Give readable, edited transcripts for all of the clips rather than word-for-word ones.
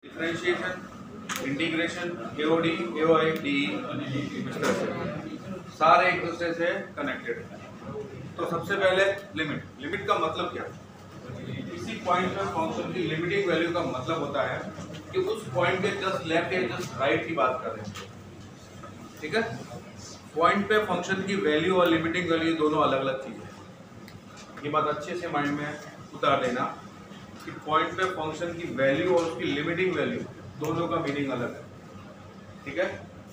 Differentiation, integration, AOD, AOI, DE, इस तरह से सारे एक दूसरे से कनेक्टेड हैं। तो सबसे पहले लिमिट का मतलब क्या है? किसी पॉइंट में फंक्शन की लिमिटिंग वैल्यू का मतलब होता है कि उस पॉइंट के जस्ट लेफ्ट या जस्ट राइट की बात कर रहे हैं। ठीक है, पॉइंट पे फंक्शन की वैल्यू और लिमिटिंग वैल्यू दोनों अलग अलग चीजें हैं। ये बात अच्छे से माइंड में उतार देना कि पॉइंट पे फंक्शन की वैल्यू और उसकी लिमिटिंग वैल्यू दोनों का मीनिंग अलग है। ठीक है,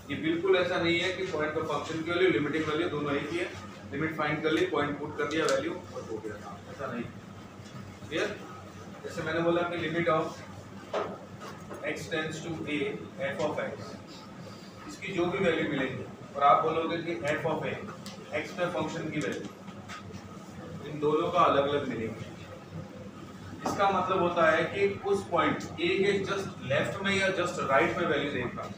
ये बिल्कुल ऐसा नहीं है कि पॉइंट पे फंक्शन की वैल्यू लिमिटिंग वैल्यू दोनों एक ही है, लिमिट फाइंड कर ली, पॉइंट पुट कर दिया, वैल्यू और हो गया काम, ऐसा नहीं। क्लियर? जैसे मैंने बोला कि limit of x tends to a f of x, इसकी जो भी वैल्यू मिलेगी और आप बोलोगे कि f ऑफ a x पे फंक्शन की वैल्यू, इन दोनों का अलग अलग मीनिंग है। इसका मतलब होता है कि उस पॉइंट a के जस्ट लेफ्ट में या जस्ट राइट में वैल्यू देख रहा हूं,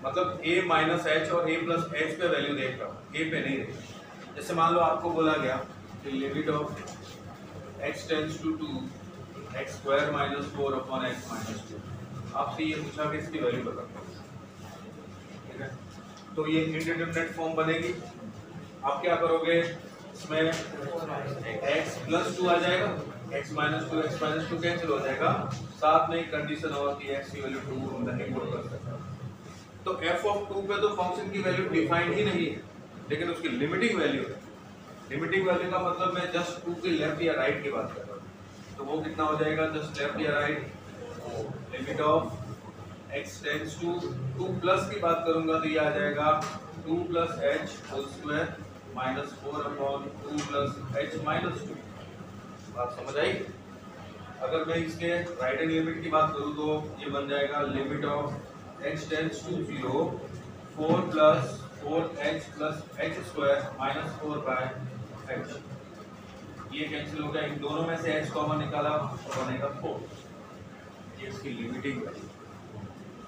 मतलब a माइनस एच और a प्लस एच पे वैल्यू देख रहा हूं, a पे नहीं देख रहा। जैसे मान लो आपको बोला गया कि limit of x tends to 2 x square minus 4 upon x minus 2, आपसे ये पूछा कि इसकी वैल्यू बता। ठीक है, तो ये इंडिटरमिनेट फॉर्म बनेगी। आप क्या करोगे, इसमें x प्लस 2 आ जाएगा, x माइनस 2 कैंसिल हो जाएगा, साथ में एक कंडीशन और कि x की वैल्यू 2 नहीं पुट कर सकता। तो f ऑफ 2 पे तो फंक्शन की वैल्यू डिफाइंड ही नहीं है, लेकिन उसकी लिमिटिंग वैल्यू है। लिमिटिंग वैल्यू का मतलब मैं जस्ट 2 के लेफ्ट या राइट की बात कर रहा हूँ, तो वो कितना हो जाएगा, जस्ट लेफ्ट या right. Limit of x tends to 2 plus की बात करूंगा तो ये आ जाएगा 2 plus h whole square minus 4 upon 2 plus h minus 2। बात समझ आई? अगर मैं इसके राइट हैंड लिमिट की बात करूं तो ये बन जाएगा limit of x tends to 0 4 plus 4h plus h square minus 4 by h। ये कैंसिल हो गया, इन दोनों में से h कॉमन निकाला तो बनेगा 4। ये इसकी लिमिटिंग वैल्यू।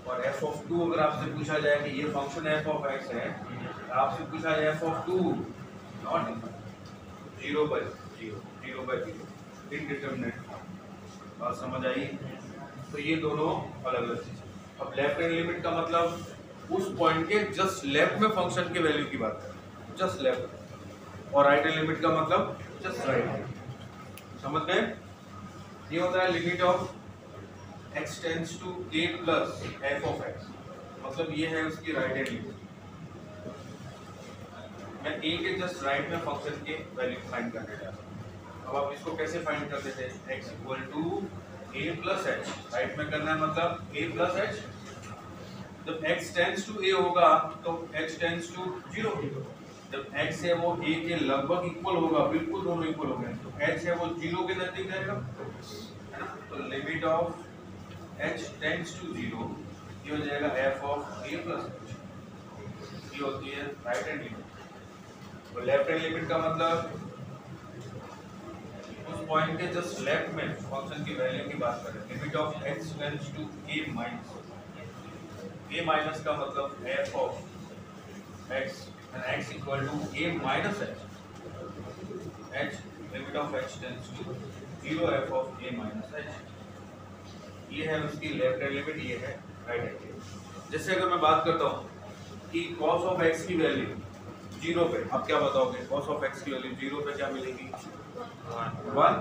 और f ऑफ 2 अगर आपसे पूछा जाए कि ये फंक्शन f ऑफ x है, आपसे पूछा जाए f of 2 not 0 by 0 indeterminate. बात समझ आई? तो ये दोनों अलग अलग चीजें। अब लेफ्ट हैंड लिमिट का मतलब उस पॉइंट के जस्ट लेफ्ट में फंक्शन की वैल्यू की बात है, जस्ट लेफ्ट। और राइट हैंड लिमिट का मतलब जस्ट राइट। समझ गए? ये होता है limit of x tends to a plus f of x, मतलब ये है उसकी राइट हैंड लिमिट। मैं a के जस्ट राइट में फंक्शन के वैल्यू फाइंड करने जा रहा हूँ। अब आप इसको कैसे फाइंड करते थे, x equal to a plus h, right में करना है मतलब a प्लस एच। जब x टेंड्स टू a होगा तो h टेंड्स टू 0, जब x है वो a के लगभग इक्वल होगा, बिल्कुल दोनों इक्वल हो गए, तो h है वो 0 के नजदीक जाएगा, है ना। तो limit of h tends to 0 ये हो जाएगा f of a plus h. ये होती है राइट हैंड लिमिट। और लेफ्ट हैंड लिमिट का मतलब उस पॉइंट के जस्ट लेफ्ट में फंक्शन की वैल्यू की बात करें। Limit of x tends to a minus, a minus का मतलब f of x and x equal to a minus h। h limit of h tends to 0 f of a minus h। ये है उसकी left hand limit, ये है right hand limit. जैसे अगर मैं बात करता हूँ कि cos ऑफ x की वैल्यू 0 पे, आप क्या बताओगे, cos ऑफ x की वैल्यू 0 पे क्या मिलेगी, 1।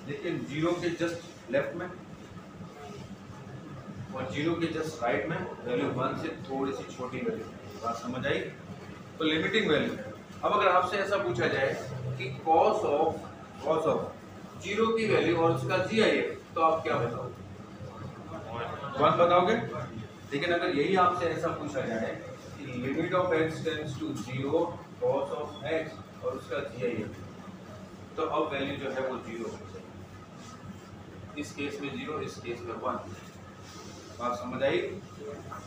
लेकिन 0 के जस्ट लेफ्ट में और 0 के जस्ट राइट में वैल्यू 1 से थोड़ी सी छोटी वैल्यू। बात समझ आई? तो लिमिटिंग वैल्यू। अब अगर आपसे ऐसा पूछा जाए कि cos ऑफ 0 की वैल्यू और उसका GI है, तो आप क्या बताओगे, 1 बताओगे। लेकिन अगर यही आपसे ऐसा पूछा जाए कि limit of x tends to 0 cos of x और उसका GI है, तो अब वैल्यू जो है वो 0 हो जाएगी। इस केस में 0, इस केस में 1। बात समझ आई?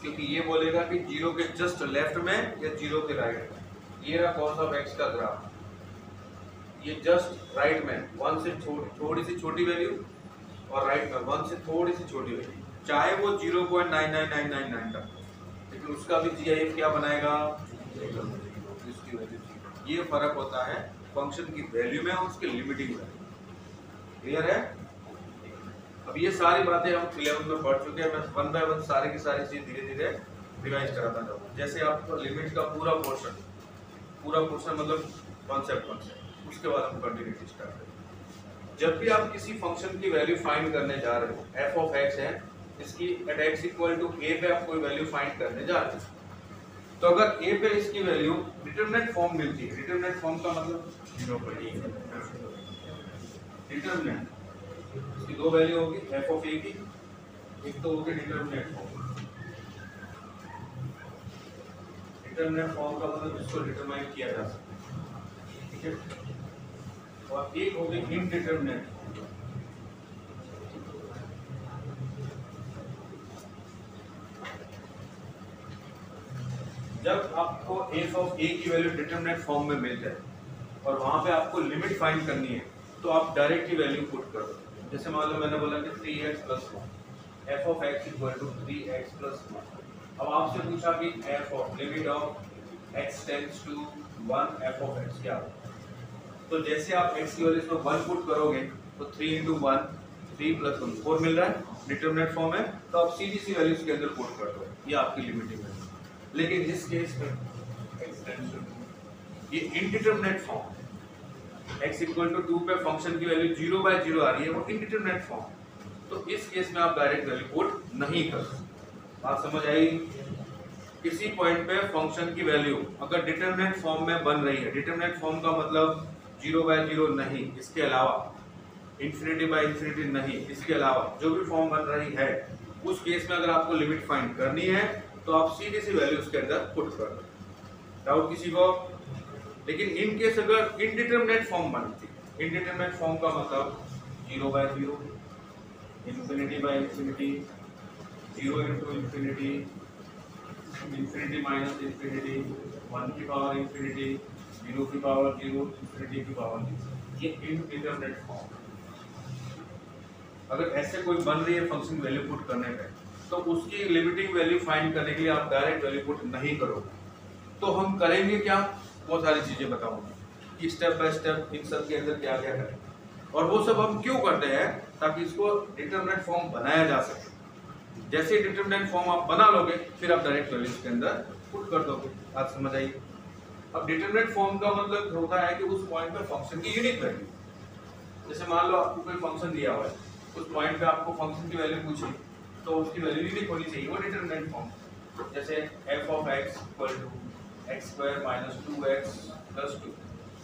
क्योंकि ये बोलेगा कि 0 के जस्ट लेफ्ट में या 0 के राइट में। ये रहा cos ऑफ x का ग्राफ, ये जस्ट राइट में 1 से थोड़ी सी छोटी वैल्यू और राइट में 1 से थोड़ी सी छोटी वैल्यू, चाहे वो 0.99999 का, लेकिन उसका भी GIF क्या बनाएगा, इसकी वैल्यू। ये फर्क होता है फंक्शन की वैल्यू में और उसके लिमिटिंग वैल्यू। क्लियर है? अब ये सारी बातें हम 11 में पढ़ चुके हैं, मैं वन बाय वन सारी की सारी चीज धीरे धीरे रिवाइज कराता जाऊंगा। जैसे आपको लिमिट का पूरा पोर्शन मतलब कॉन्सेप्ट, उसके बाद हम कंटिन्यूटी स्टार्ट करेंगे। जब भी आप किसी फंक्शन की वैल्यू फाइंड करने जा रहे हो, एफ ऑफ एक्स है, इसकी एट एक्स इक्वल टू ए पे आप कोई वैल्यू फाइंड करने जा रहे हो, तो अगर ए पे इसकी वैल्यू डिटरमिनेंट फॉर्म मिलती है, डिटरमिनेंट फॉर्म का मतलब 0 पर डिटरमिनेंट, इसकी दो वैल्यू होगी एफ ऑफ ए की, एक तो होगी डिटरमिनेंट फॉर्म। डिटरमिनेंट फॉर्म का मतलब इसको डिटरमाइन किया जा सकता है, ठीक है, और एक होगी इनडिटरमिनेंट। जब आपको एफ ऑफ ए की वैल्यू डिटरमिनेंट फॉर्म में मिल जाए और वहां पे आपको लिमिट फाइंड करनी है, तो आप डायरेक्ट ही वैल्यू पुट कर दो। जैसे मान लो मैंने बोला कि 3x + 1, f of x = 3x + 1। अब आपसे पूछा कि f of limit of x tends to 1 f of x क्या होगा, तो जैसे आप x की वैल्यू इसमें 1 पुट करोगे तो 3 × 1 3 + 1 4 मिल रहा है, डिटरमिनेंट फॉर्म है, तो आप सीधी सी वैल्यू इसके अंदर पुट कर दो, ये आपकी लिमिटिंग है। लेकिन इस केस में x टेंड्स टू, ये इनडिटरमिनेट फॉर्म, x = 2 पे फंक्शन की वैल्यू 0/0 आ रही है, वो इनडिटरमिनेट फॉर्म, तो इस केस में आप डायरेक्ट वैल्यू पुट नहीं कर सकते। बात समझ आई? किसी पॉइंट पे फंक्शन की वैल्यू अगर डिटरमिनेंट फॉर्म में बन रही है, डिटरमिनेंट फॉर्म का मतलब 0/0 नहीं, इसके अलावा ∞/∞ नहीं, इसके अलावा जो भी फॉर्म बन रही है, उस केस में अगर आपको लिमिट फाइंड करनी है तो आप सीधी सी वैल्यू उसके अंदर पुट कर दो। डाउट किसी को? लेकिन इन केस अगर इनडिटरमिनेट फॉर्म बनती है, इनडिटरमिनेट फॉर्म का मतलब 0/0, ∞/∞, 0 × ∞, ∞ - ∞, 1 की पावर ∞, 0 की पावर 0, ∞ की पावर 0, ये इनडिटरमिनेट फॉर्म। अगर ऐसे कोई बन रही है फंक्शन वैल्यू पुट करने पे, तो उसकी लिमिटिंग वैल्यू फाइंड करने के लिए आप डायरेक्ट वैल्यू पुट नहीं करोगे। तो हम करेंगे क्या? बहुत सारी चीजें बताऊंगा कि स्टेप बाय स्टेप इन सब के अंदर क्या क्या करें, और वो सब हम क्यों करते हैं, ताकि इसको डिटरमिनेंट फॉर्म बनाया जा सके। जैसे डिटरमिनेंट फॉर्म आप बना लोगे, फिर आप डायरेक्ट वैल्यू इसके अंदर पुट कर दोगे। बात समझ आई? अब डिटरमिनेंट फॉर्म का मतलब होता है कि उस पॉइंट पे फंक्शन की यूनिक वैल्यू, जैसे मान लो आपको कोई फंक्शन दिया हुआ है, उस पॉइंट पे आपको फंक्शन की वैल्यू पूछी, तो उसकी वैल्यू यूनिक होनी चाहिए, वो डिटरमिनेंट फॉर्म। जैसे f of x = x² - 2x + 2,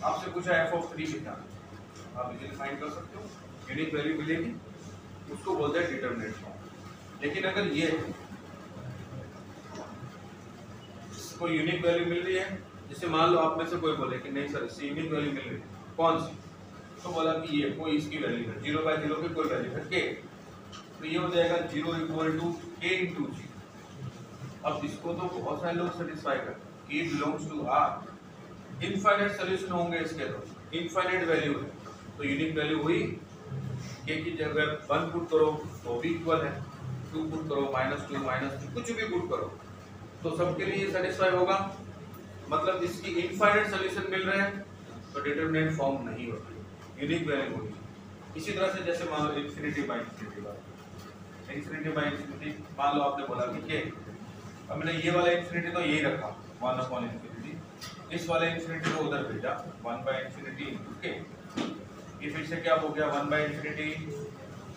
आपसे पूछा f of 3 कितना, आप इजीली फाइंड कर सकते हो, यूनिक वैल्यू मिलेगी, उसको बोलते हैं डिटरमिनेंट फॉर्म। लेकिन अगर ये कोई यूनिक वैल्यू मिल रही है, जैसे मान लो आप में से कोई बोले कि नहीं सर इससे यूनिक वैल्यू मिल रही है, कौन सी, तो बोला कि ये कोई इसकी वैल्यू है 0/0 की कोई वैल्यू है k, तो ये हो जाएगा 0 = k × g। अब इसको तो बहुत सारे लोग सेटिस्फाई करते हैं, k belongs to R, infinite solution होंगे इसके, तो इनफाइनाइट वैल्यू है, तो यूनिक वैल्यू हुई, k की जगह 1 पुट करो तो भी इक्वल है, 2 पुट करो -2 -2 कुछ भी पुट करो तो सबके लिए सेटिस्फाई होगा, मतलब इसकी इनफाइनाइट सॉल्यूशन मिल रहे हैं, तो डिटरमिनेंट फॉर्म नहीं होती, यूनिक वैल्यू होगी। इसी तरह से जैसे मान लो ∞/∞ मान लो आपने बोला कि k, अब मैंने ये वाला ∞ तो यही रखा 1/∞, इस वाले ∞ को उधर भेजा 1/∞ k, ये फिर से क्या हो गया 1/∞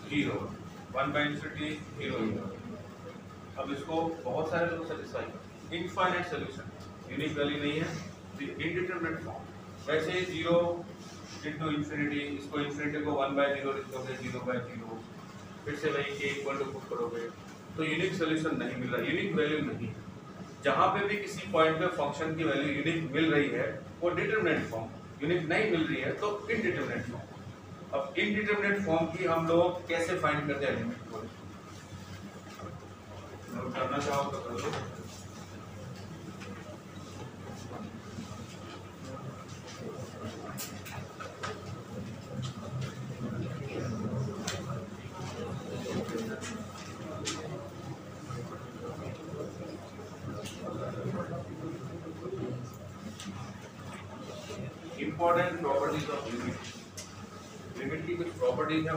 0, 1/∞ 0। अब इसको बहुत सारे लोग सेटिस्फाई करते हैं, इनफाइनाइट सॉल्यूशन, यूनिक वैल्यू नहीं है, इनडिटरमिनेट फॉर्म। वैसे 0 × ∞, इसको ∞ को 1/0 लिख दोगे, 0/0, फिर से वही k = पुट करोगे, तो यूनिक सॉल्यूशन नहीं मिल रहा, यूनिक वैल्यू नहीं। जहां पे भी किसी पॉइंट पे फंक्शन की वैल्यू यूनिक मिल रही है, वो डिटरमिनेंट फॉर्म, यूनिक नहीं मिल रही है तो इनडिटरमिनेट फॉर्म। अब इनडिटरमिनेट फॉर्म की हम लोग कैसे फाइंड करते हैं लिमिट को, करना चाहो तो कर लो। Important properties of limit, limit की कुछ प्रॉपर्टीज है,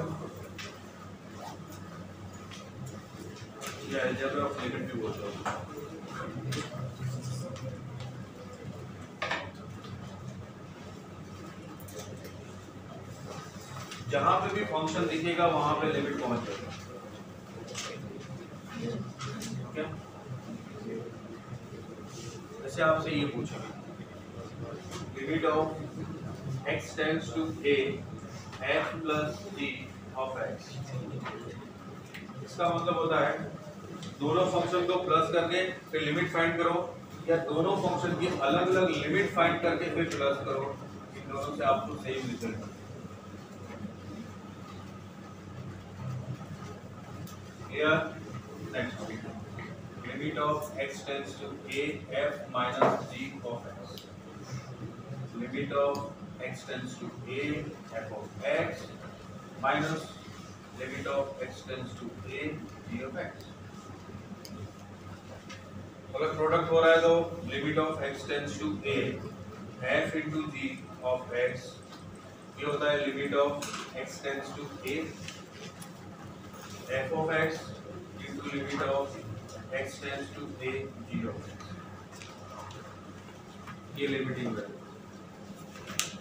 या अलजेब्रा ऑफ लिमिट भी बोलते हैं। जहां पे भी फंक्शन दिखेगा वहां पे लिमिट पहुंच जाएगा। क्या जैसे आपसे ये पूछेंगे limit of x tends to a f plus g of x, इसका मतलब होता है दोनों फंक्शन को प्लस करके फिर लिमिट फाइंड करो, या दोनों फंक्शन की अलग अलग लिमिट फाइंड करके फिर प्लस करो। इन दोनों से आपको सेम रिजल्ट मिलेगा। Here next limit of x tends to a f minus g of x, limit of x tends to a f of x minus limit of x tends to a g of x। अगर product हो रहा है तो limit of x tends to a f into g of x, ये होता है limit of x tends to a f of x into limit of x tends to a g of x, ये limiting value.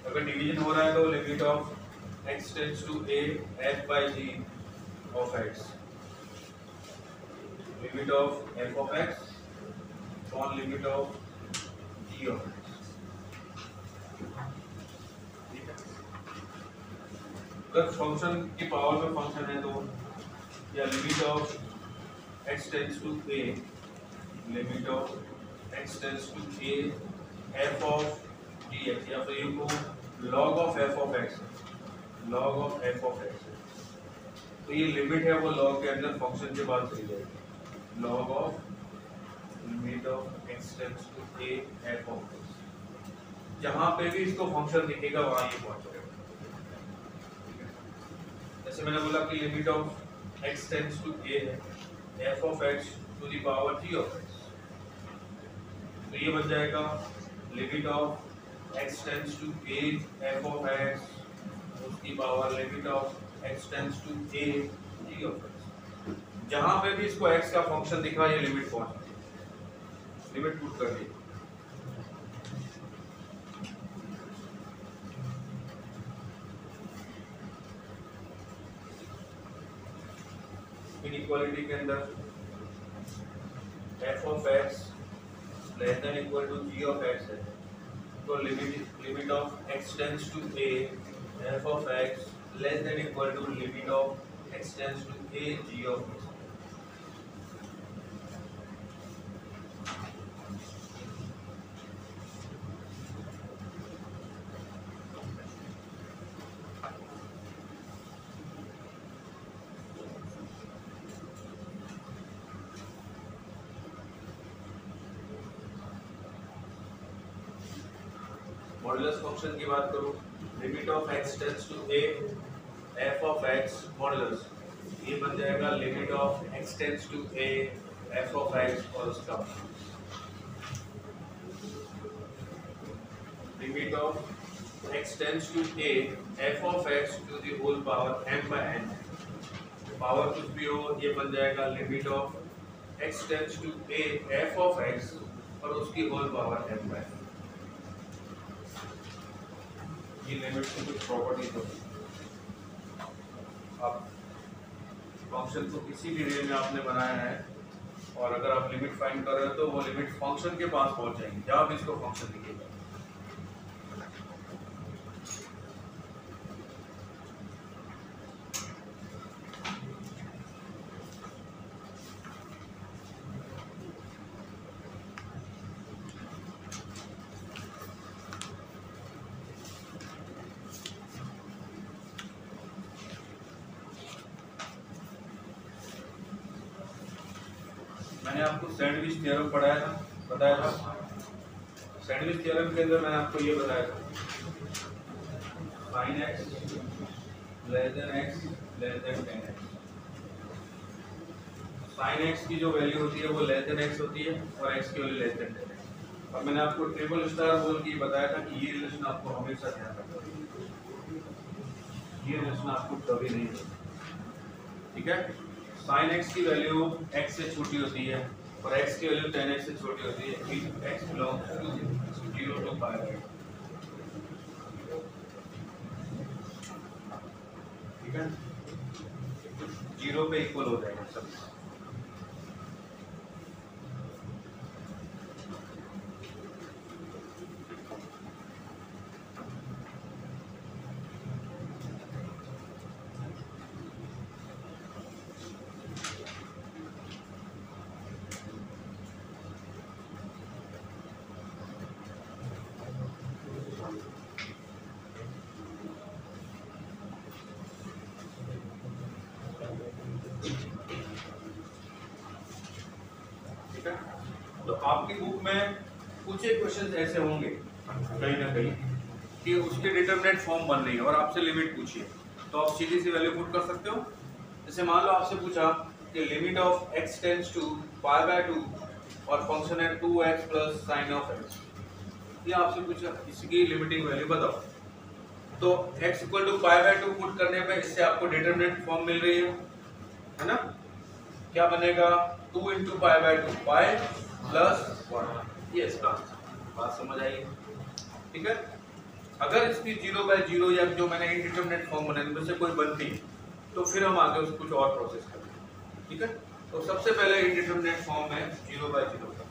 अगर division हो रहा है तो limit of x tends to a f by g of x, limit of f of x on limit of g of x। ठीक है, अगर function की पावर में फंक्शन है तो या limit of x tends to a, limit of x tends to a f of dx, या फिर इनको log of f of x, log of f of x। तो ये लिमिट है वो log के अंदर फंक्शन के बाद चली जाएगी, log of limit of x tends to a f of x। जहां पे भी इसको फंक्शन दिखेगा वहां ये पहुंचेगा। जैसे मैंने बोला कि limit of x tends to a है f of x to the power g of x, तो ये बन जाएगा limit of x tends to a f of x उसकी power limit of x tends to a g of x। जहां पे भी इसको x का फंक्शन दिखा ये लिमिट पहुंच गई, लिमिट पुट कर दी। इनइक्वालिटी के अंदर f of x less than equal to g of x है, तो limit of x tends to a f of x less than equal to limit of x tends to a g of x। Modulus function की बात करूं, limit of x tends to a f of x modulus, ये बन जाएगा limit of x tends to a f of x और उसका limit of x tends to a f of x to the whole power m by n, power कुछ भी हो ये बन जाएगा limit of x tends to a f of x और उसकी whole power m by n। ये limit की कुछ प्रॉपर्टीज होती है। अब फंक्शन को किसी भी रेंज में आपने बनाया है और अगर आप लिमिट फाइंड कर रहे हो तो वो लिमिट फंक्शन के पास पहुंच जाएंगे जहां भी इसको फंक्शन दिखेगा। मैंने आपको सैंडविच थ्योरम बताया था। सैंडविच थ्योरम के अंदर मैंने आपको ये बताया था sin x less then x less then tan x। sin x की जो वैल्यू होती है वो लेस देन x होती है और x की value less than tan x। अब मैंने आपको ट्रिपल स्टार बोल के बताया था कि ये रिलेशन आपको हमेशा ध्यान रखना है, ये रिलेशन आपको कभी नहीं होगा। ठीक है, साइन एक्स की वैल्यू x से छोटी होती है और x की वैल्यू tan x से छोटी होती है, x belongs to 0 to pi by 2। ठीक है, 0 पे इक्वल हो जाएगा सब। तो आपकी बुक में कुछ एक क्वेश्चन ऐसे होंगे कहीं ना कहीं कि उसके डिटरमिनेंट फॉर्म बन रही है और आपसे लिमिट पूछिए, तो आप सीधी सी वैल्यू पुट कर सकते हो। जैसे मान लो आपसे पूछा कि limit of x tends to pi by 2 और फंक्शन है 2x plus sign of x, ये आपसे पूछा इसकी लिमिटिंग वैल्यू बताओ। तो x equal to pi by 2 put करने पे इससे आपको डिटरमिनेंट फॉर्म मिल रही है ना। क्या बनेगा 2 into pi by 2 pi plus 1, ये इसका बात समझ आई। ठीक है, अगर इसकी 0/0 या जो मैंने इंडिटरमिनेट फॉर्म बनाई में से कोई बनती तो फिर हम आगे उसको कुछ और प्रोसेस करेंगे। ठीक है, तो सबसे पहले इंडिटरमिनेट फॉर्म है 0/0 का।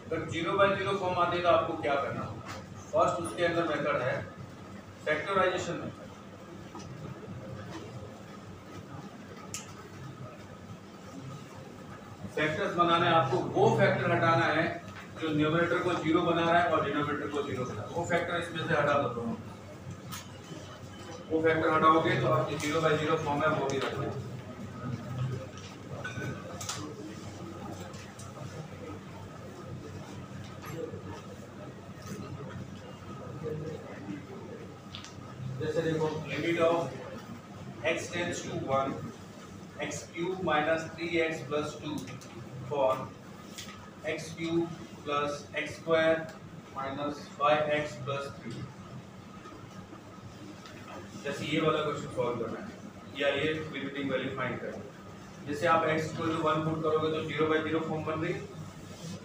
अगर 0/0 फॉर्म आती है तो आपको क्या करना होगा, फर्स्ट उसके अंदर मेथड है फैक्टराइजेशन मेथड। फैक्टर्स बनाना है आपको, वो फैक्टर हटाना है जो न्यूमरेटर को 0 बना रहा है और डिनोमिनेटर को 0 बना रहा है। वो फैक्टर इसमें से हटा दो, वो फैक्टर हटाओगे तो आपकी 0/0 फॉर्म है वो भी रखना है। जैसे देखो limit of x tends to 1 x cube minus 3x plus 2 for x cube plus x square minus 5x plus 3। जैसे ये वाला क्वेश्चन सॉल्व करना है या ये लिमिटिंग वैल्यू फाइंड करना है। जैसे आप x को 1 पुट करोगे तो 0/0 फॉर्म बन रही है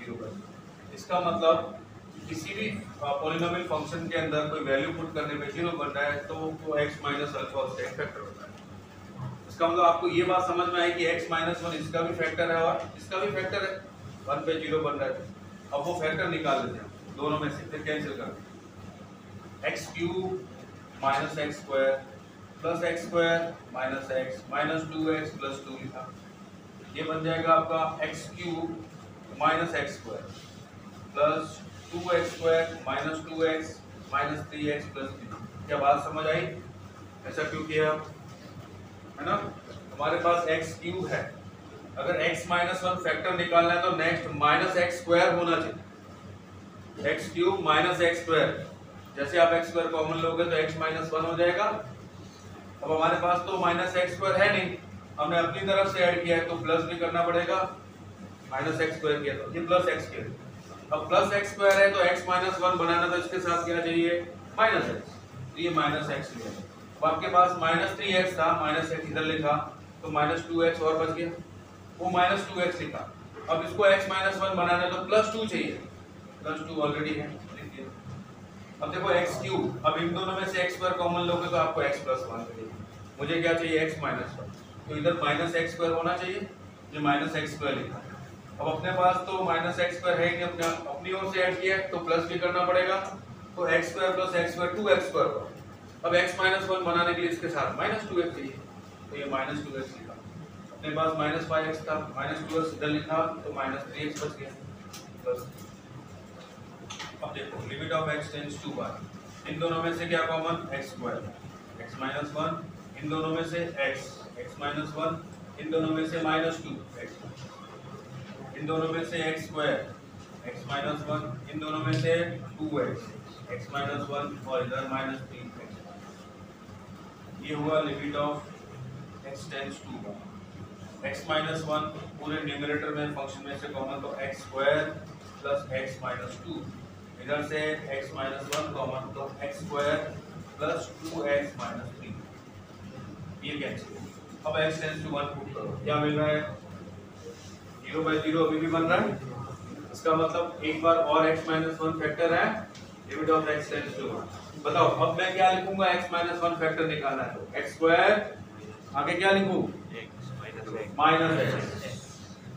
0/0। इसका मतलब किसी भी पॉलिनोमियल फंक्शन के अंदर कोई वैल्यू पुट करने पे 0 बन रहा है तो वो x माइनस अल्फा उसका एक फैक्टर होता है। इसका मतलब आपको ये बात समझ में आई कि x माइनस 1 इसका भी फैक्टर है और इसका भी फैक्टर है, 1 पे 0 बन रहा है। अब वो फैक्टर निकाल लेते हैं दोनों में से, फिर कैंसिल कर दें। x cube minus x square plus x square minus x minus 2x plus 2 लिखा, ये बन जाएगा आपका x cube minus x square plus 2x square minus 2x minus 3x plus 3। क्या बात समझ आई? ऐसा क्यों किया है ना। हमारे पास x क्यूब है, अगर x माइनस 1 फैक्टर निकालना है तो नेक्स्ट माइनस x स्क्वायर होना चाहिए। x cube minus x square, जैसे आप x स्क्वायर कॉमन लोगे तो x माइनस 1 हो जाएगा। अब हमारे पास तो माइनस x स्क्वायर है नहीं, हमने अपनी तरफ से ऐड किया है तो प्लस भी करना पड़ेगा। माइनस x स्क्वायर किया तो ये प्लस x किया, अब प्लस x स्क्वायर है तो x माइनस 1 बनाना तो इसके साथ क्या चाहिए माइनस x, तो ये माइनस x लिया। अब आपके पास माइनस 3x था, माइनस x इधर लिखा तो माइनस 2x और बच गया, वो माइनस 2x लिखा। अब इसको x माइनस 1 बनाना तो प्लस 2 चाहिए, प्लस 2 ऑलरेडी है लिख दिया। अब देखो x क्यूब, अब इन दोनों में से x स्क्वायर कॉमन लोगे तो आपको x प्लस 1 मिलेगा। मुझे क्या चाहिए x माइनस 1, तो इधर माइनस x स्क्वायर होना चाहिए, ये माइनस x स्क्वायर लिखा। अब अपने पास तो माइनस x स्क्वायर है कि अपनी ओर से ऐड किया तो प्लस भी करना पड़ेगा, तो x square plus x square 2x square हुआ। अब x माइनस 1 बनाने के लिए इसके साथ माइनस 2x चाहिए, तो ये माइनस 2x लिखा। अपने पास माइनस 5x था, माइनस 2x इधर लिखा तो माइनस 3x बच गया प्लस। अब देखो limit of x tends to 1, इन दोनों में से क्या common x square, x minus 1 इन दोनों में से x माइनस 1 इन दोनों में से माइनस 2 x, इन दोनों में से x स्क्वायर x माइनस 1 इन दोनों में से 2x माइनस 1 और इधर माइनस 3x। ये हुआ limit of x tends to 1। x minus 1 पूरे न्यूमरेटर में फंक्शन में से कॉमन तो x square plus x minus 2, इधर से x माइनस 1 कॉमन तो x square plus 2x minus 3 ये कैंसिल। अब x टेंड्स टू 1 पुट करो, क्या मिल रहा है 0/0 अभी भी बन रहा है। इसका मतलब एक बार और x माइनस 1 फैक्टर है, limit of x tends to 1। बताओ अब मैं क्या लिखूंगा, x माइनस 1 फैक्टर निकालना है तो x स्क्वायर आगे क्या लिखूं माइनस x।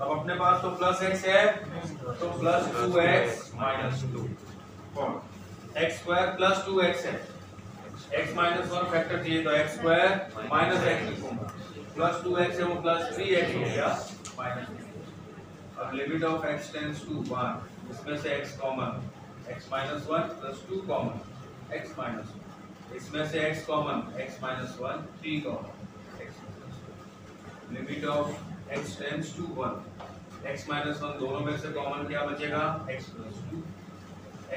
अब अपने पास तो प्लस x है तो प्लस 2x माइनस 2 कौन x स्क्वायर प्लस 2x है, x माइनस 1 फैक्टर चाहिए तो x स्क्वायर माइनस x लिखूंगा, प्लस 2x है वो प्लस 3x हो गया माइनस 2। अब limit of x tends to 1, इसमें से x common, x minus 1 plus 2 common x minus 1, इसमें से x common x minus 1 3 common x minus 1। Limit of x tends to 1, x minus 1 दोनों में से कॉमन क्या बचेगा x प्लस 2,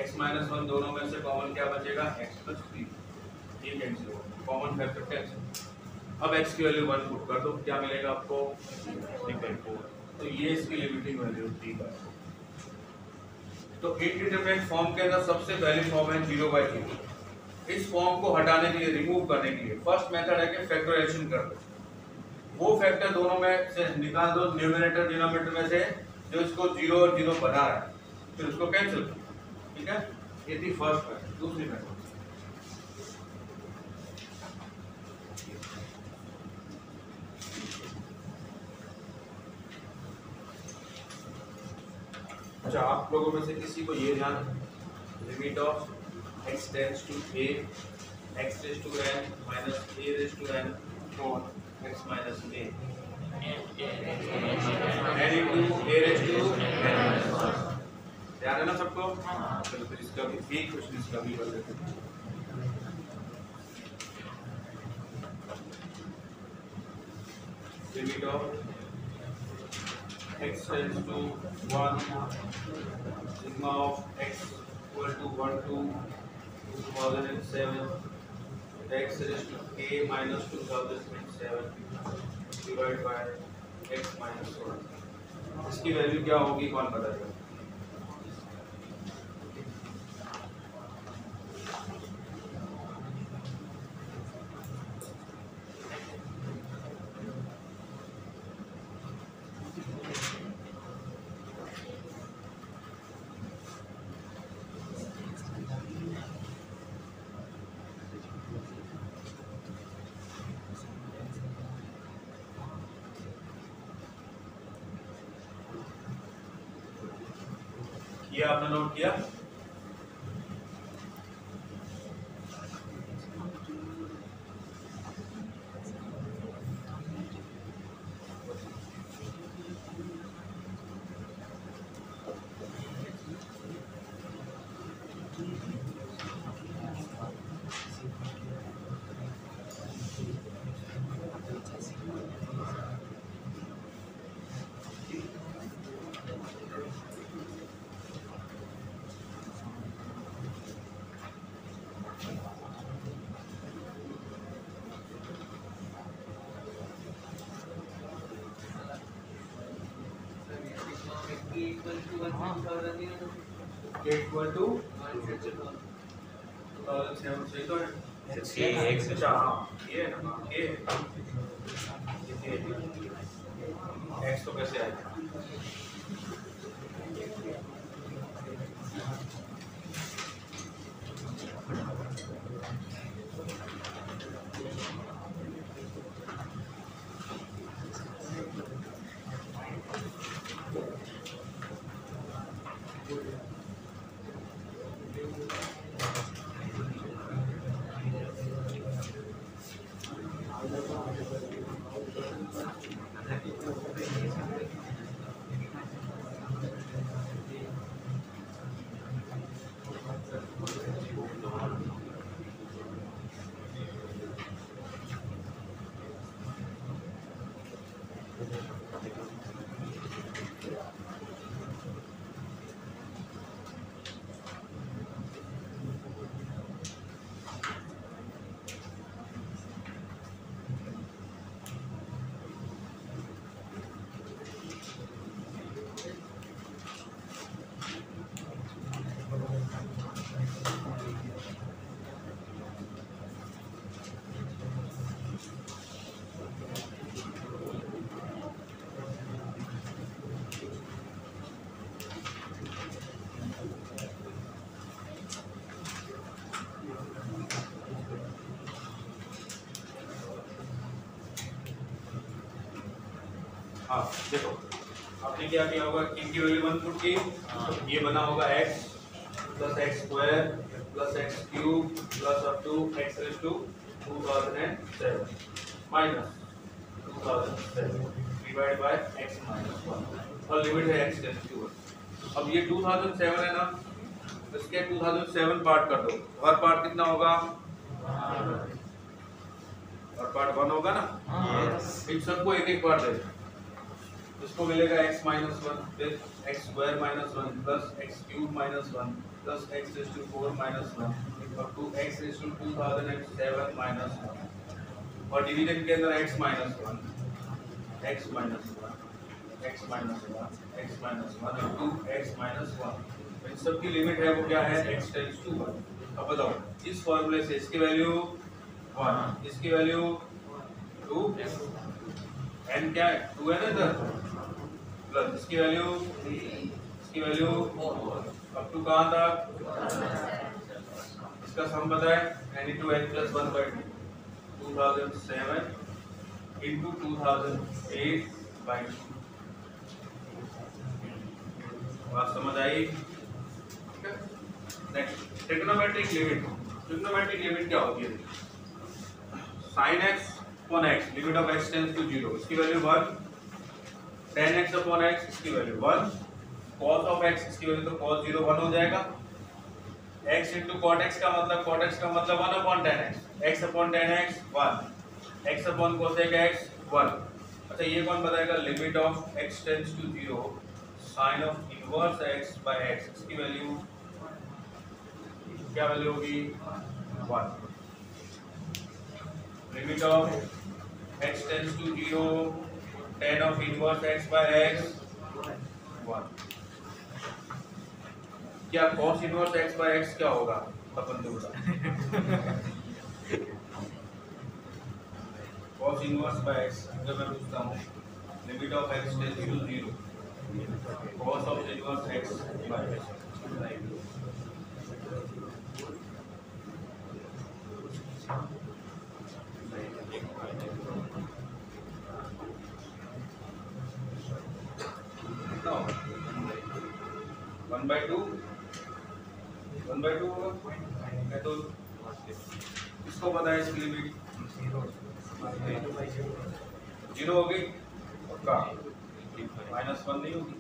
x माइनस 1 दोनों में से कॉमन क्या बचेगा x प्लस 3, ये कैंसिल होगा, कॉमन फैक्टर कैंसिल। अब x की वैल्यू 1 पुट कर दो, क्या मिलेगा आपको 3/4, तो ये इसकी लिमिटिंग वैल्यू 3/4। तो इंडिटरमिनेट फॉर्म के अंदर सबसे पहली फॉर्म है 0/0। इस फॉर्म को हटाने के लिए, रिमूव करने के लिए फर्स्ट मेथड है कि फैक्टराइजेशन कर दो, वो फैक्टर दोनों में से निकाल दो न्यूमरेटर डिनोमिनेटर में से जो इसको 0 और 0 बना रहा है, फिर उसको कैंसिल करो, ठीक है। ये थी फर्स्ट मेथड। दूसरी मेथड अच्छा, आप लोगों में से किसी को ये ध्यान, limit of x tends to a x raise to n minus a raise to n और x minus a n into a raise to n, ध्यान है ना सबको। चलो फिर इसका भी एक क्वेश्चन इसका भी कर लेते हैं। Limit of x tends to 1 sigma of x equal to 1 to 2007 x raised to a minus 2007 divided by x minus 1, इसकी वैल्यू क्या होगी कौन बताएगा। ये आपने नोट किया। इक्वल टू 2007 से तो है अच्छा, हाँ ये है ना, ये x तो कैसे आएगा। हाँ देखो, आपने क्या किया होगा, किन की वैल्यू 1 पुट की, ये बना होगा x plus x square plus x cube plus up to x raise to 2007 minus 2007 divide by x minus 1 और लिमिट है x टेंड्स टू 1। अब ये 2007 है ना, इसके 2007 पार्ट कर दो, हर पार्ट कितना होगा, हर पार्ट 1 होगा ना, इन सबको एक एक पार्ट दे दो, इसको मिलेगा x माइनस 1 फिर x square minus 1 plus x cube minus 1 plus x raise to 4 minus 1 और 2x रेज़ टू 2007 माइनस 1 और डिवीजन के अंदर x minus 1 x minus 1 x minus 1 x minus 1 और 2x माइनस 1। इन सब की लिमिट है वो क्या है, x टेंड्स टू 1। अब बताओ इस फॉर्मूले से इसकी वैल्यू 1, इसकी वैल्यू 2, n क्या है 2 है ना इधर, प्लस इसकी वैल्यू अप टू कहाँ तक, इसका सम पता है n into n plus 1 by 2 2007 into 2008 by 2। बात समझ आई? Next trigonometric limit. Trigonometric limit क्या होती है, sin x upon x limit of x tends to 0, इसकी value 1, tan x upon x इसकी वैल्यू 1, cos ऑफ x इसकी वैल्यू तो cos 0 1 हो जाएगा, x into cot x का मतलब 1 upon tan x, x upon tan x 1, x upon cosec x 1। अच्छा ये कौन बताएगा, limit of x tends to 0 sin of inverse x by x, इसकी वैल्यू क्या वैल्यू होगी 1। Limit of x tends to 0 tan of inverse x by x 1। क्या cos inverse x by x क्या होगा, अपन तो बता cos इनवर्स by x अगर मैं पूछता हूँ limit of x tends to 0 cos of inverse x by x, one by two होगा तो इसको पता है, इसकी लिमिट 0 होगी पक्का, -1 नहीं होगी।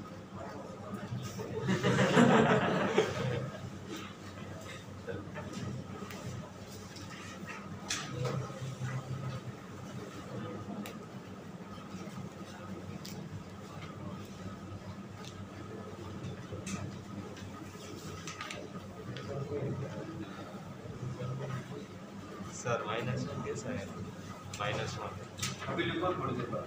सर -1 कैसा है, -1 अभी लिखो थोड़ी देर बाद।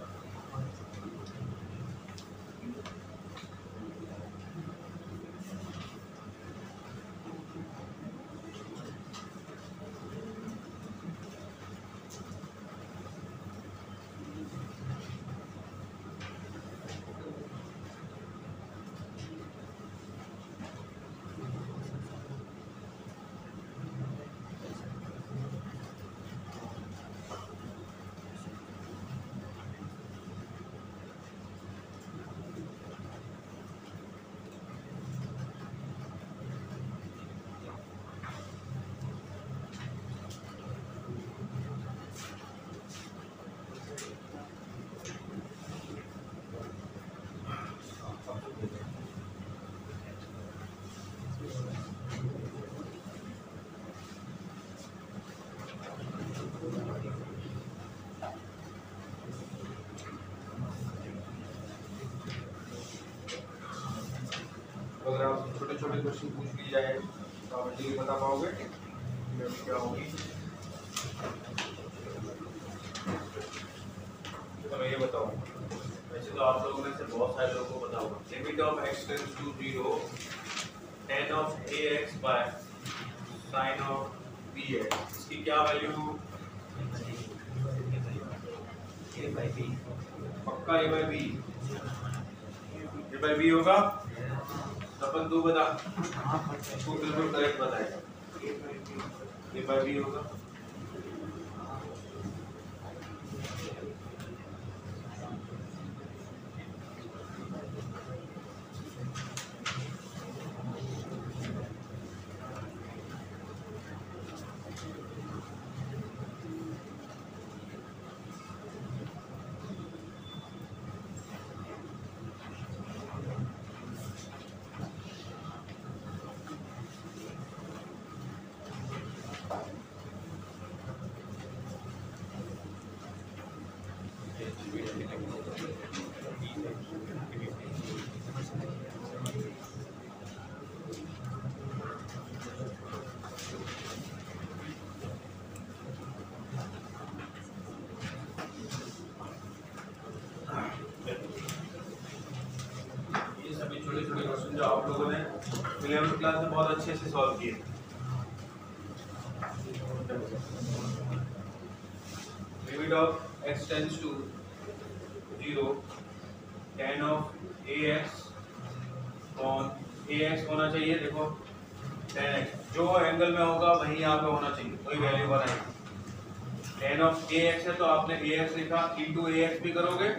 अगर आप छोटे छोटे क्वेश्चन पूछ लिए जाए तो आप इजीली बता पाओगे क्या होगी। तो मैं ये बताऊँ, वैसे तो आप लोगों में से बहुत सारे लोगों को पता होगा, limit of x tends to 0 tan of ax by sin of bx, इसकी क्या वैल्यू पक्का a by b होगा। अपन दो बता, तू बिल्कुल करेक्ट बताएगा, a by b होगा। 11th क्लास में बहुत अच्छे से सॉल्व किए। Limit of x tends to 0 tan of ax on ax होना चाहिए, देखो tan x जो एंगल में होगा वही यहाँ पे होना चाहिए, कोई वैल्यू बनाएगी। tan ऑफ ax है तो आपने ax लिखा, इंटू ax भी करोगे,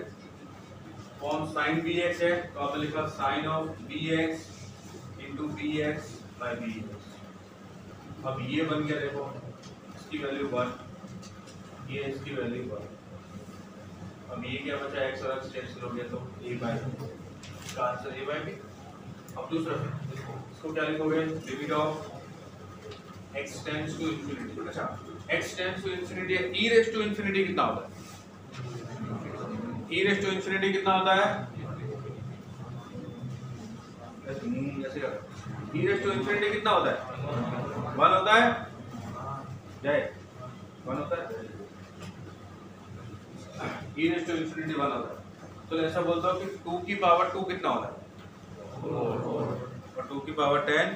ऑन साइन bx है तो आपने लिखा sine of bx into bx by bx। अब ये बन गया, देखो इसकी वैल्यू 1, ये इसकी वैल्यू 1। अब ये क्या बचा, x और x कैंसिल हो गया तो a बाई, इसका आंसर a बाई b। अब दूसरा इसको क्या लिखोगे, limit of x tends to infinity. अच्छा x tends to infinity, e raise to infinity कितना होता है, e रेज़ टू इंफिनिटी कितना होता है, ऐसे कर, e रेज़ टू इंफिनिटी कितना होता है, 1 होता है, जय 1 होता है, e रेज़ टू इंफिनिटी 1 होता है। तो ऐसा बोलता हूँ कि 2 की पावर 2 कितना होता है, और 2 की पावर 10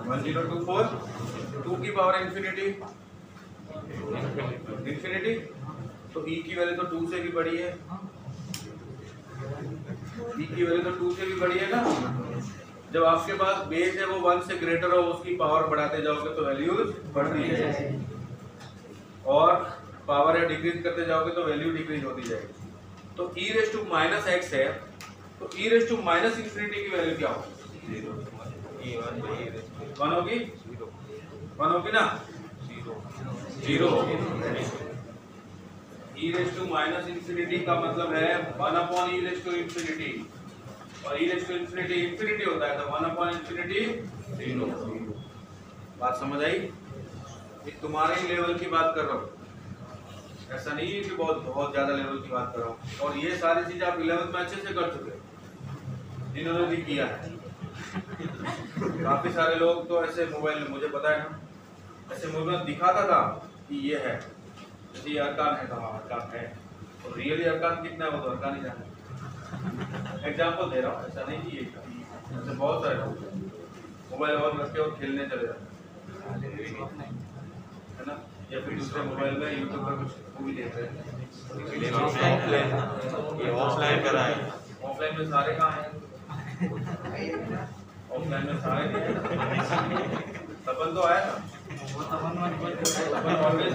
1024, 2 की पावर इंफिनिटी इंफिनिटी, तो e की वैल्यू तो 2 से भी बड़ी है, e की वैल्यू तो 2 से भी बड़ी है ना। जब आपके पास बेस है वो 1 से ग्रेटर हो, उसकी पावर बढ़ाते जाओगे तो वैल्यूज बढ़ती है, और पावर है डिक्रीज करते जाओगे तो वैल्यू डिक्रीज होती जाएगी। तो e raise to minus x है, तो e raise to minus infinity की वैल्यू क्या होगी, 1 होगी, 1 होगी ना, 0। e raise to minus infinity का मतलब है 1 upon e raise to infinity, और e raise to infinity infinity होता है तो 1 अपॉन इंफिनिटी 0। बात समझ आई, ये तुम्हारे ही लेवल की बात कर रहा हूँ, ऐसा नहीं है कि बहुत बहुत ज्यादा लेवल की बात कर रहा हूँ। और ये सारी चीजें आप 11th में अच्छे से कर चुके, जिन्होंने भी किया है। काफी सारे लोग तो ऐसे मोबाइल में, मुझे पता है ना, ऐसे मोबाइल में दिखाता था कि ये है, जैसे ये अरकान है, कहाँ अरकान है, और रियली अरकान कितना है वो तो अरकान ही जाना। एग्जाम्पल दे रहा हूँ, ऐसा नहीं कि ऐसे बहुत सारे लोग मोबाइल और रख के और खेलने चले जाते है ना, या फिर दूसरे मोबाइल में यूट्यूब पर कुछ मूवी देख रहे हैं। ऑफलाइन करा है, ऑफलाइन में सारे कहाँ हैं, ऑफलाइन में सारे नहीं हैं। तपन तो आया था, तपन ऑलवेज।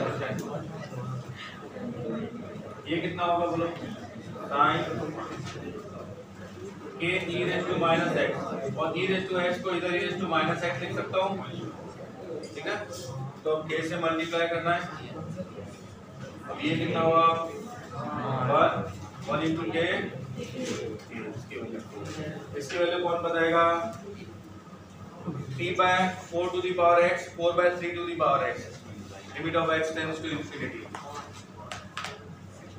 ये कितना होगा बोलो, साइन के e raise to minus x, और e रेज़ टू x को इधर e raise to minus x लिख सकता हूँ, ठीक है। तो अब k से मल्टीप्लाई करना है, अब ये कितना हुआ, 1 इंटू k, इसकी वैल्यू कौन बताएगा, 3/4 to the power x, 4/3 to the power x, limit of x tends to infinity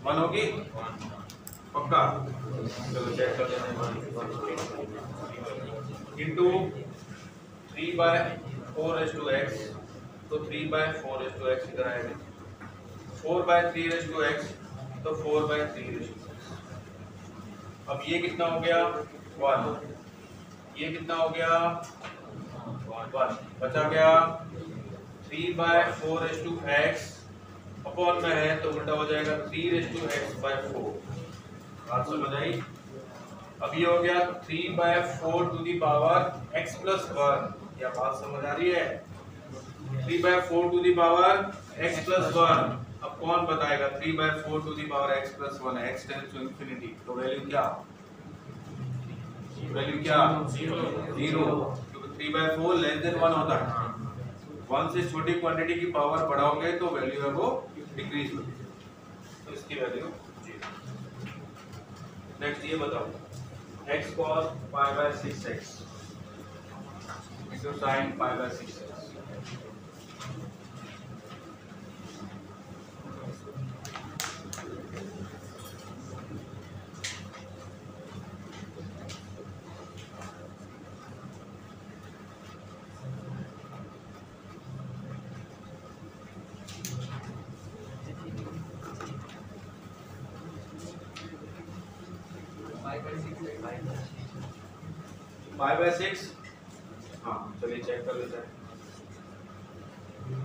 1 होगी, पक्का, चलो चेक कर लेते हैं। इंटू 3/4 तो 3/4 इधर आएगा, 4/3 तो 4/3। अब ये कितना हो गया, 1, ये कितना हो गया, 1 बचा गया, 3/4 अपॉन में है तो उल्टा हो जाएगा 3/4। बात समझ आई। अब ये हो गया 3/4 to the power x plus 1, या बात समझ आ रही है, 3/4 to the power x plus 1। अब कौन बताएगा 3/4 to the power x plus 1 है, x टेंड्स टू इंफिनिटी, तो वैल्यू क्या, वैल्यू क्या, 0, क्योंकि 3/4 लेस देन 1 होता है। 1 से छोटी क्वांटिटी की पावर बढ़ाओगे तो वैल्यू है वो डिक्रीज होगी, तो इसकी वैल्यू 0। नेक्स्ट ये बताओ, x cos π/6x into sin π/6x। π/6, हाँ चलिए चेक कर लेते हैं।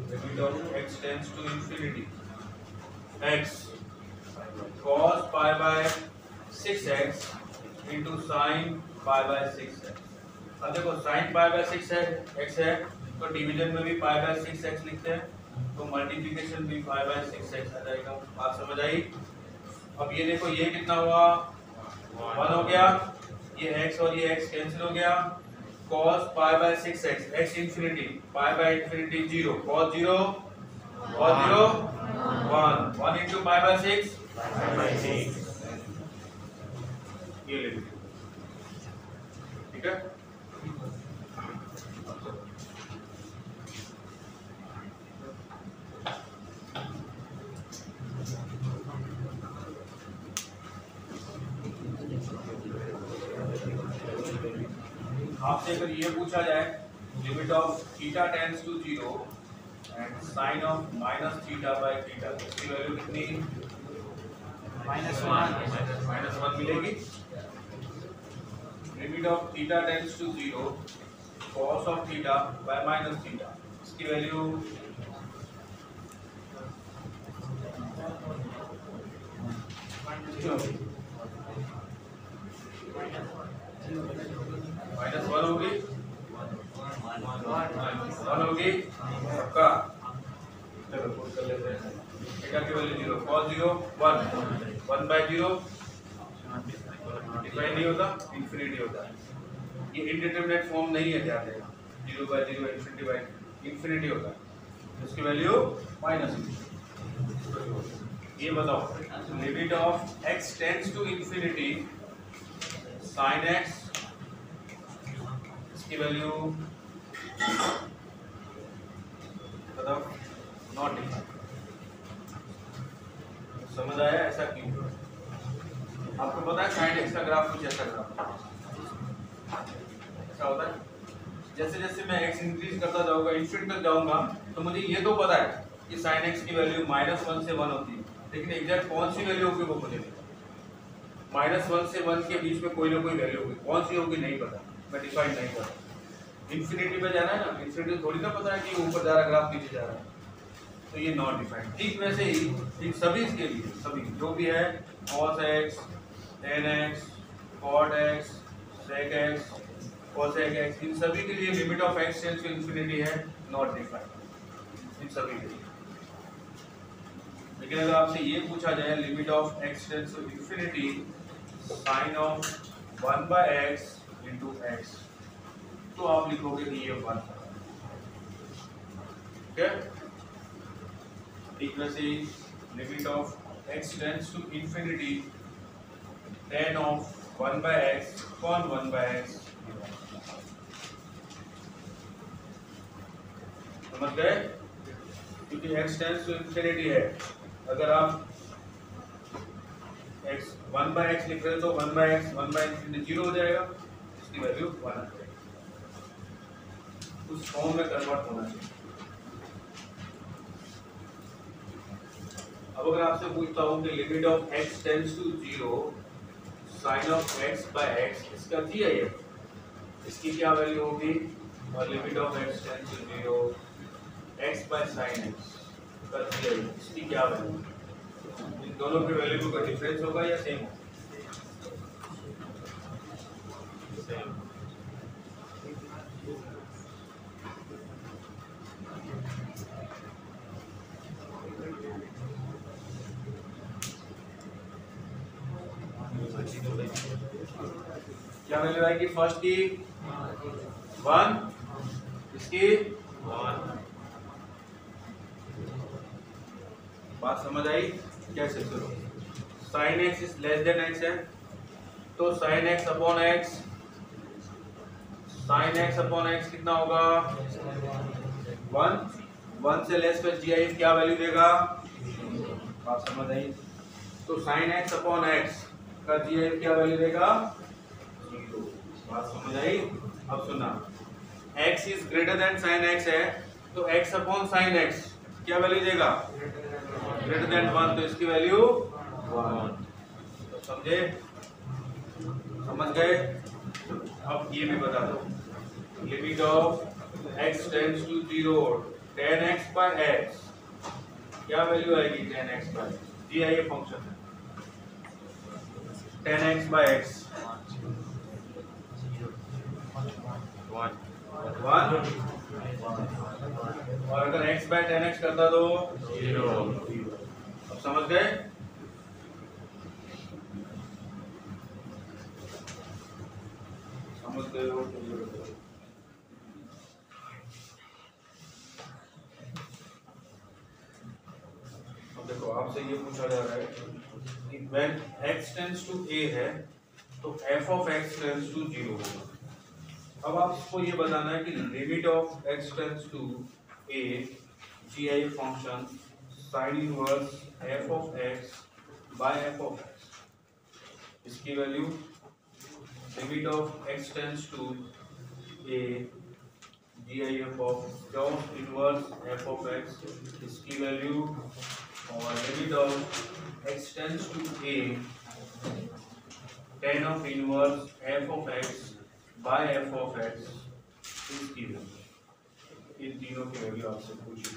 Limit of x tends to infinity x cos π/6x into sin π/6x। अब देखो sin π/6x है तो डिवीजन में भी π/6x लिखते हैं, तो मल्टीप्लिकेशन भी π/6x आ जाएगा। बात समझ आई? अब ये देखो ये कितना हुआ 1 हो गया, ये x और ये x कैंसिल हो गया। cos π/6x x infinity π/∞ 0 cos 0 1 into π/6 ये ले लीजिए, ठीक है। आपसे अगर ये पूछा जाए limit of theta tends to 0 and sine of minus theta by theta, इसकी वैल्यू कितनी -1 मिलेगी। Limit of theta tends to 0 cos of theta by minus theta, इसकी वैल्यू -1 होगी, 1 होगी सबका। चलो पुट कर लेते हैं। थीटा की वैल्यू 0 cos 0 1/0 डिफाइन नहीं होता, इंफिनिटी होता है। ये इंडिटरमिनेट फॉर्म नहीं है, ध्यान देना 0/0 इंफिनिटी होता है, इसकी वैल्यू -। ये बताओ limit of x tends to infinity sin x, इसकी वैल्यू बताओ नॉट डिफाइंड। समझ आया ऐसा क्यों? आपको पता है sin x का ग्राफ कुछ ऐसा ग्राफ ऐसा होता है, जैसे जैसे मैं x इंक्रीज करता जाऊंगा इंफिनिटी तक जाऊंगा तो मुझे ये तो पता है कि sin x की वैल्यू -1 से 1 होती है, लेकिन एग्जैक्ट कौन सी वैल्यू होगी वो मुझे नहीं पता। -1 से 1 के बीच में कोई ना कोई वैल्यू होगी, कौन सी होगी नहीं पता, मैं डिफाइन नहीं करता। इंफिनिटी पे जाना है ना, इंफिनिटी थोड़ी ना पता है कि ऊपर जा रहा ग्राफ नीचे जा रहा है, तो ये नॉट डिफाइंड। ठीक वैसे ही इन सभी के लिए सभी जो भी है cos x tan x cot x sec x cosec x, इन सभी के लिए limit of x tends to infinity है नॉट डिफाइंड, इन सभी के लिए। लेकिन अगर आपसे ये पूछा जाए limit of x tends to infinity sin of 1/x into x, तो आप लिखोगे कि ये 1 है, ठीक है। ठीक वैसे limit of x tends to infinity tan of 1/x cos 1/x, समझ गए? क्योंकि x टेंड्स टू इंफिनिटी है, अगर आप x 1/x लिख रहे हो तो 1/x 1/∞ 0 हो जाएगा, इसकी वैल्यू 1 आ जाएगी। उस फॉर्म में कन्वर्ट होना चाहिए। अब अगर आपसे पूछता हूं कि limit of x tends to 0 sin of x/x, इसका GIF, इसकी क्या वैल्यू होगी, और limit of x tends to 0 x/sin x का GIF, इसकी क्या वैल्यू? इन दोनों के वैल्यू का डिफरेंस होगा या सेम होगा? सेम। क्या वैल्यू आएगी फर्स्ट की 1, इसकी 1। बात समझ आई? कैसे? चलो sin x is less than x है तो sin x अपॉन x कितना होगा 1 से लेस पे GIF क्या वैल्यू देगा? बात समझ आई? तो sin x अपॉन x का GIF क्या वैल्यू देगा? 0। बात समझ आई? अब सुना, x is greater then sin x है तो x अपॉन sin x क्या वैल्यू देगा? ग्रेटर देन 1, तो इसकी वैल्यू 1। तो समझे? समझ गए? अब ये भी बता दो, limit of x tends to 0 tan x by x, क्या वैल्यू आएगी tan x by, दिया ये फंक्शन है tan x by x 1, और अगर x by tan x करता तो 0। अब समझ गए? समझ गए हो? अब देखो आपसे ये पूछा जा रहा है कि when x tends to a है तो f of x tends to 0 होगा। अब आपको ये बताना है कि limit of x tends to a gi function sin inverse f of x by f of x, इसकी value limit of x tends to a gif of cos inverse f of x, इसकी value, और limit of x tends to a tan of inverse f of x by f of x, इसकी value. इन तीनों की value आपसे पूछी।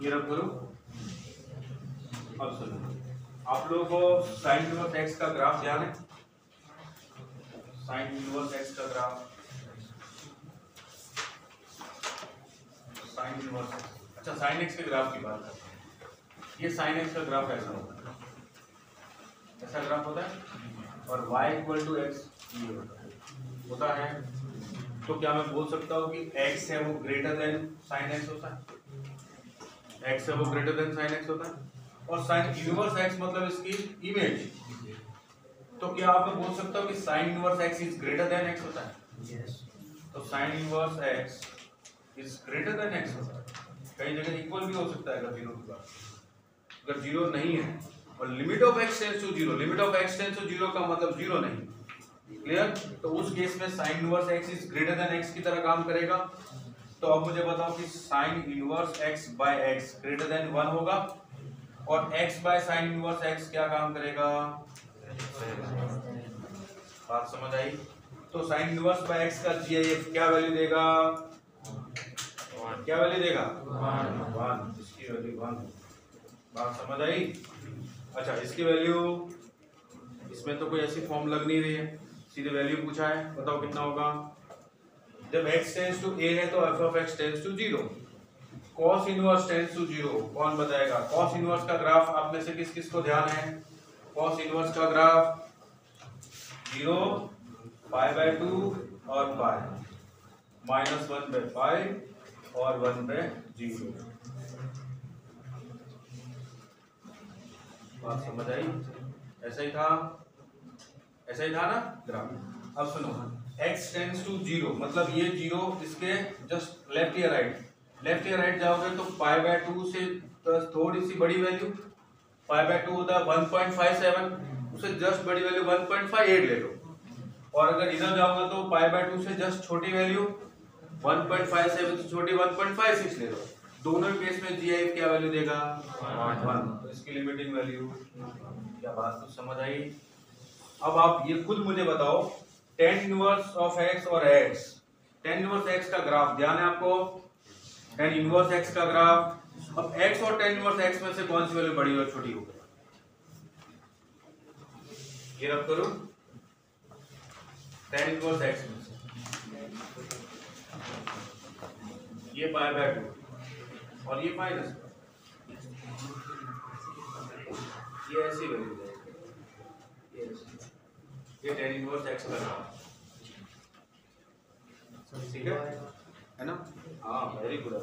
ये रख करो। अब सुनो, आप लोगों को साइन इनवर्स x का ग्राफ ध्यान है? साइन इनवर्स x का ग्राफ, साइन इनवर्स, अच्छा साइन x के ग्राफ की बात करते हैं। ये साइन x का ग्राफ ऐसा होता है, ऐसा ग्राफ होता है, और y इक्वल टू एक्स ये होता है। तो क्या मैं बोल सकता हूँ कि x है वो ग्रेटर देन साइन x होता है? x है वो ग्रेटर देन साइन x होता है, और साइन इनवर्स x मतलब इसकी इमेज। तो क्या आप मैं बोल सकता हूँ कि sine inverse x is greater then x होता है? yes. तो sine inverse x is greater then x होता है। कई जगह इक्वल भी हो सकता है अगर जीरो की बात, अगर जीरो नहीं है, और limit of x tends to 0, limit of x tends to 0 का मतलब जीरो नहीं, क्लियर? तो उस केस में sign inverse x is greater then x की तरह काम करेगा। तो अब मुझे बताओ कि sine inverse x by x greater than 1 होगा, और x by sine inverse x क्या काम करेगा? बात समझ आई? तो साइन इनवर्स बाय x का GIF क्या वैल्यू देगा? क्या वैल्यू देगा? 1, इसकी वैल्यू 1। बात समझ आई? अच्छा, इसकी वैल्यू, इसमें तो कोई ऐसी फॉर्म लग नहीं रही है, सीधे वैल्यू पूछा है, बताओ कितना होगा? जब x टेंड्स टू a है तो f of x tends to 0, cos inverse tends to 0, कौन बताएगा? cos इनवर्स का ग्राफ आप में से किस किस को ध्यान है? cos इनवर्स का ग्राफ 0, पाई बाय 2 और पाई, माइनस 1 बाय पाई और 1 बाय 0। बात समझ आई? ऐसा ही था, ऐसा ही था ना ग्राफ। अब सुनो, x टेंड्स टू 0 मतलब ये 0 इसके जस्ट लेफ्ट या राइट, लेफ्ट या राइट जाओगे तो पाई बाय 2 से थोड़ी सी बड़ी वैल्यू, पाई बाय 2 होता है 1.57, उसे जस्ट बड़ी वैल्यू 1.58 ले लो, और अगर इधर जाओगे तो पाई बाय 2 से जस्ट छोटी वैल्यू 1.57 से छोटी 1.56 ले लो। दोनों केस में GIF क्या वैल्यू देगा? 1। तो इसकी लिमिटिंग वैल्यू, क्या बात तो समझ आई? अब आप ये खुद मुझे बताओ, tan इनवर्स ऑफ x और x, tan इनवर्स x का ग्राफ ध्यान है आपको? tan इनवर्स x का ग्राफ, अब x और tan इनवर्स x में से कौन सी वैल्यू बड़ी और छोटी होगी? ये रब करो, tan इनवर्स x में से ये पाई बाय 2 और ये माइनस, ये ऐसी वैल्यू जाएगी, ये tan इनवर्स x का ग्राफ, ठीक है ना? हाँ, वेरी गुड।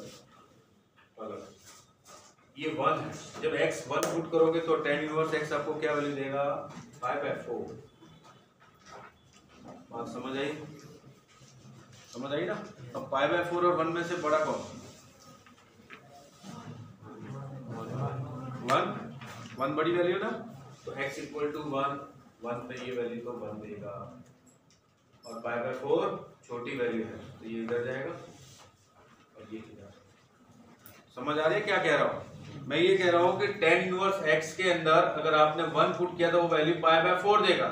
ये 1 है, जब x 1 पुट करोगे तो tan इनवर्स x आपको क्या वैल्यू देगा? Pi by 4। बात समझ आई? समझ आई ना? अब पाई बाय 4 और 1 में से बड़ा कौन? 1 बड़ी वैल्यू ना, तो x इक्वल टू 1 पे ये वैल्यू तो 1 देगा, और पाई बाय 4 छोटी वैल्यू है तो ये इधर जाएगा और ये इधर। समझ आ रही है क्या कह रहा हूँ? मैं ये कह रहा हूँ कि tan इनवर्स x के अंदर अगर आपने 1 पुट किया तो वो वैल्यू π/4 देगा,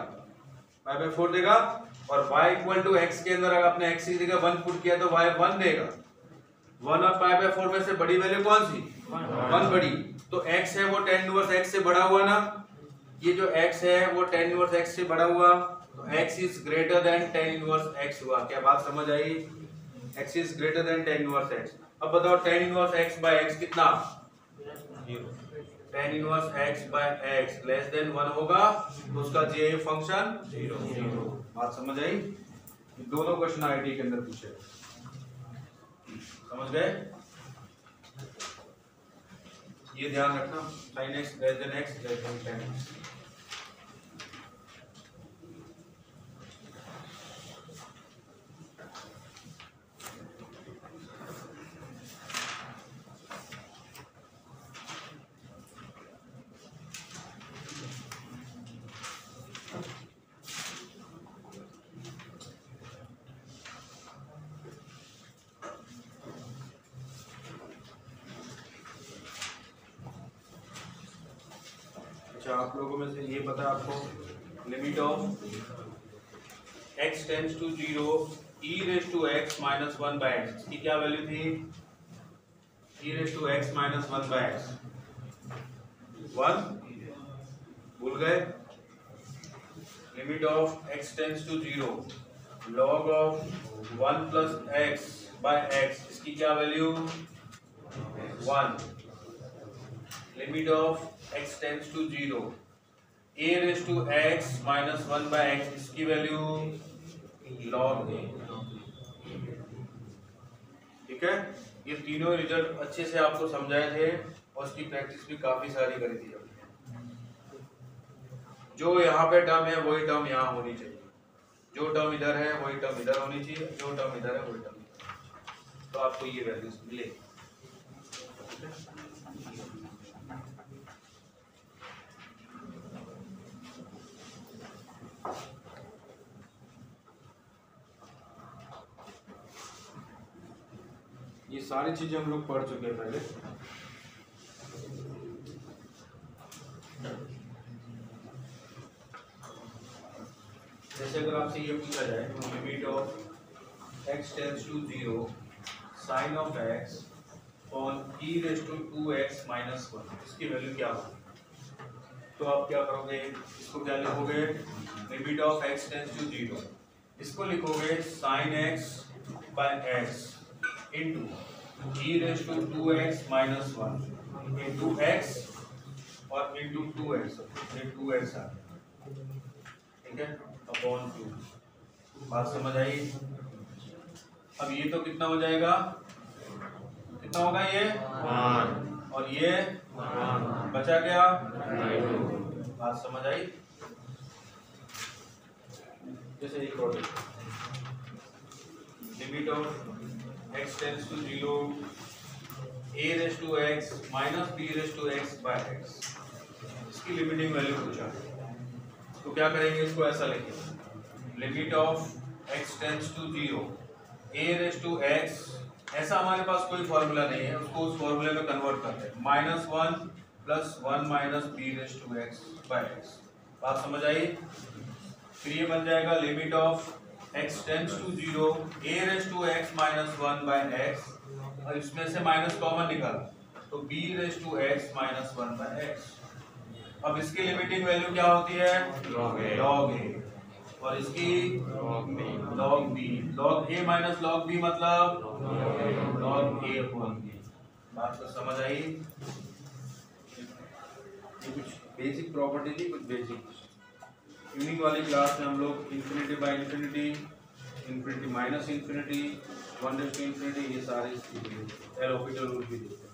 π/4 देगा। और y इक्वल टू x के अंदर अगर आपने x की जगह 1 पुट किया तो y 1 देगा। 1 और π/4 में से बड़ी वैल्यू कौन सी? 1 बड़ी। तो x है वो tan इनवर्स x से बड़ा हुआ ना, ये जो x है वो tan इनवर्स x से बड़ा हुआ, तो x is greater than tan inverse x हुआ। क्या बात समझ आई? x is greater than tan inverse x। अब बताओ tan inverse x by x कितना? 0। tan inverse x by x less than 1 होगा तो उसका जे फंक्शन 0। बात समझ आई? दोनों क्वेश्चन आईटी के अंदर पूछे, समझ गए? ये ध्यान रखना, sin x less then x less then tan x। आप लोगों में से ये पता है आपको limit of x tends to 0 e raise to x minus 1 by x, इसकी क्या वैल्यू थी? e raise to x minus 1 by x 1 भूल गए? Limit of x tends to 0 log of 1 plus x by x, इसकी क्या value? 1। Limit of x tends to 0 a raise to x minus 1 by x, इसकी value log a। ठीक है, ये तीनों result अच्छे से आपको समझाए थे और उसकी प्रैक्टिस भी काफी सारी करी थी। जो यहाँ पे टर्म है वही टर्म यहाँ होनी चाहिए, जो टर्म इधर है वही टर्म इधर होनी चाहिए, जो टर्म इधर है वही टर्म इधर, तो आपको ये वैल्यूज मिले। ये सारी चीजें हम लोग पढ़ चुके हैं पहले। जैसे अगर आपसे ये पूछा जाए limit of x tends to 0 sine of x on e raise to 2x minus 1, इसकी वैल्यू क्या होगी? तो आप क्या करोगे? इसको क्या लिखोगे? Limit of x tends to 0, इसको लिखोगे sine x by x into e raise to 2x minus 1 into x और इंटू 2x, ये 2x आ गया, ठीक है, अपॉन 2। बात समझ आई? अब ये तो कितना हो जाएगा? कितना होगा ये? 1 और ये 1 बचा क्या? 2। बात समझ आई? जैसे एक और limit of x tends to 0 a raise to x minus b raise to x by x, इसकी लिमिटिंग वैल्यू पूछा, तो क्या करेंगे? इसको ऐसा लिखेंगे limit of x tends to 0 a raise to x, ऐसा हमारे पास कोई फॉर्मूला नहीं है, उसको उस फॉर्मूले में कन्वर्ट करते हैं, minus 1 plus 1 minus b raise to x by x। बात समझ आई? फिर ये बन जाएगा limit of x tends to 0 a raise to x minus 1 by x, और इसमें से माइनस कॉमन निकाल तो b raise to x minus 1 by x। अब इसकी लिमिटिंग वैल्यू क्या होती है? log a और इसकी log b। log a minus log b मतलब log a अपॉन b। बात तो समझ आई? ये कुछ बेसिक प्रॉपर्टी थी, कुछ बेसिक। ट्यूनिंग वाली क्लास में हम लोग infinity by infinity, infinity minus infinity, 1 raise to infinity, ये सारे एल हॉस्पिटल रूल भी देते हैं।